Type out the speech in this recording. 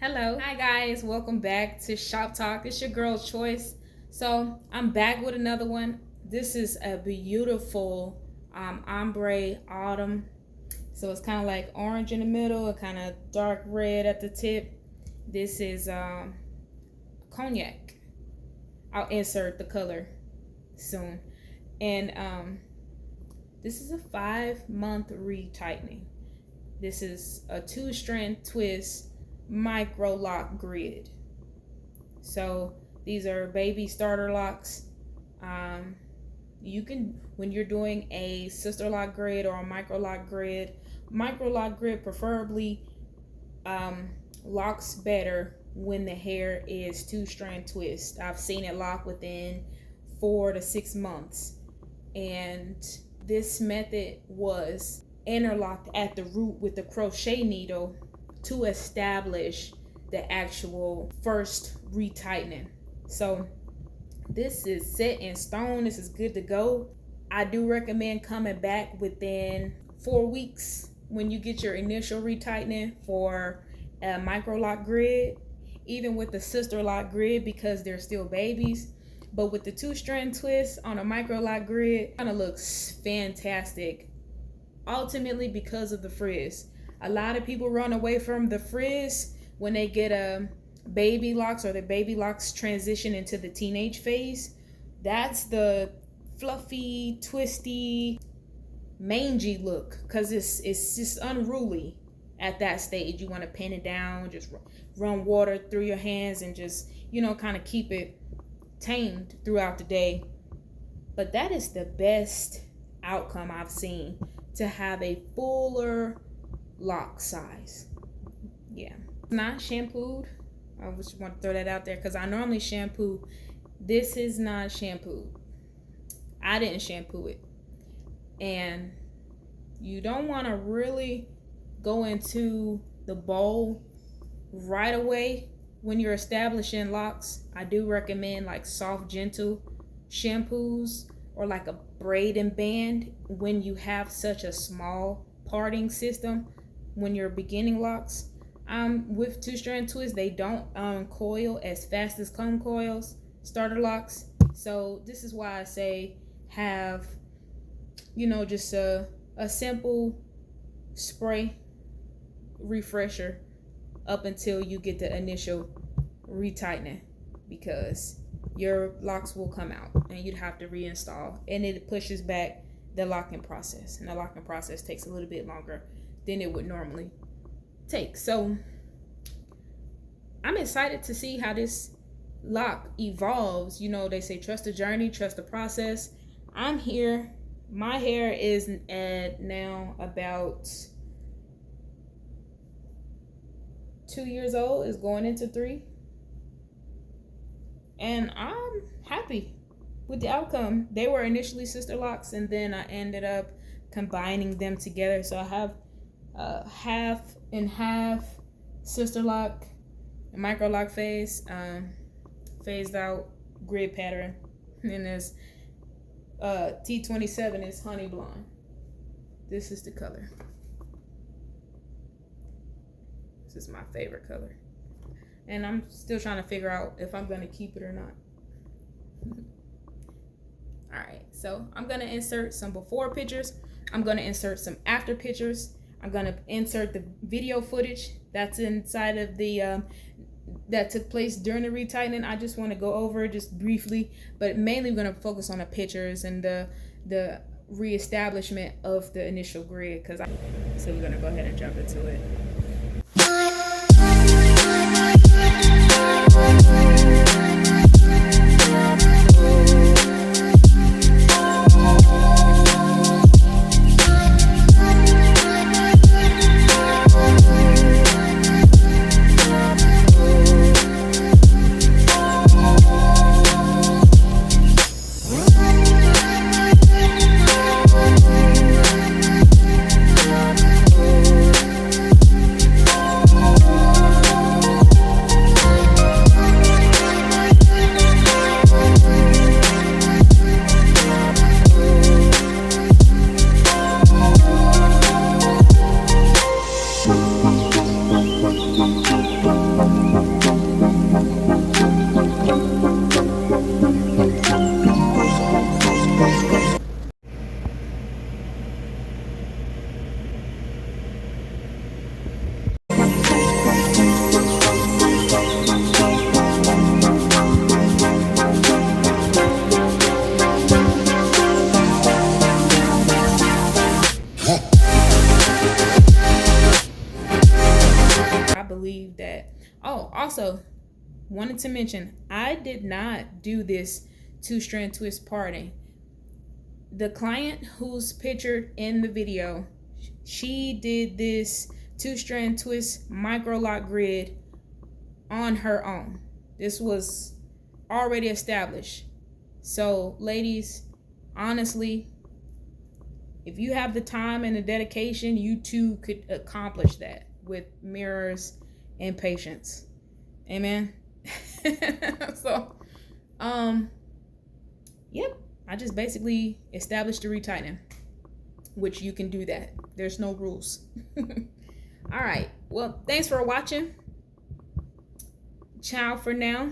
Hello. Hi guys, welcome back to Shop Talk. It's your girl's choice. So I'm back with another one. This is a beautiful ombre autumn. So it's kind of like orange in the middle, a kind of dark red at the tip. This is cognac. I'll insert the color soon. And this is a 5-month retightening. This is a 2-strand twist micro lock grid. So these are baby starter locks. You can, when you're doing a sister lock grid or a micro lock grid preferably locks better when the hair is 2-strand twist. I've seen it lock within 4 to 6 months, and this method was interlocked at the root with the crochet needle to establish the actual first retightening. So this is set in stone. This is good to go. I do recommend coming back within 4 weeks when you get your initial retightening for a micro lock grid, even with the sister lock grid, because they're still babies. But with the 2-strand twist on a micro lock grid, kind of looks fantastic. Ultimately, because of the frizz. A lot of people run away from the frizz when they get a baby locks, or the baby locks transition into the teenage phase. That's the fluffy, twisty, mangy look, because it's just unruly at that stage. You want to pin it down, just run water through your hands, and just, kind of keep it tamed throughout the day. But that is the best outcome I've seen, to have a fuller lock size. Yeah, not shampooed. I just want to throw that out there, because I normally shampoo. This is not shampooed. I didn't shampoo it. And you don't want to really go into the bowl right away when you're establishing locks. I do recommend like soft, gentle shampoos, or like a braid and band when you have such a small parting system. When you're beginning locks, with 2-strand twists, they don't coil as fast as comb coils, starter locks. So this is why I say have, just a simple spray refresher up until you get the initial retightening, because your locks will come out and you'd have to reinstall, and it pushes back the locking process, and the locking process takes a little bit longer than it would normally take. So I'm excited to see how this lock evolves. They say trust the journey, trust the process. I'm here. My hair is at now about 2 years old. It's going into 3. And I'm happy with the outcome. They were initially sister locks, and then I ended up combining them together. So I have half and half sister lock and micro lock phase, phased out grid pattern. And there's T27 is honey blonde. This is the color. This is my favorite color. And I'm still trying to figure out if I'm going to keep it or not. All right, so I'm going to insert some before pictures. I'm going to insert some after pictures. I'm going to insert the video footage that's inside of the that took place during the retightening. I just want to go over it just briefly, but mainly we're going to focus on the pictures and the reestablishment of the initial grid. So we're going to go ahead and jump into it. I believe that. Oh, also wanted to mention, I did not do this two-strand twist parting. The client who's pictured in the video, she did this two-strand twist micro lock grid on her own. This was already established. So ladies, honestly, if you have the time and the dedication, you too could accomplish that with mirrors and patience. Amen. So, yep, I just basically established the retightening, which you can do that. There's no rules. All right. Well, thanks for watching. Ciao for now.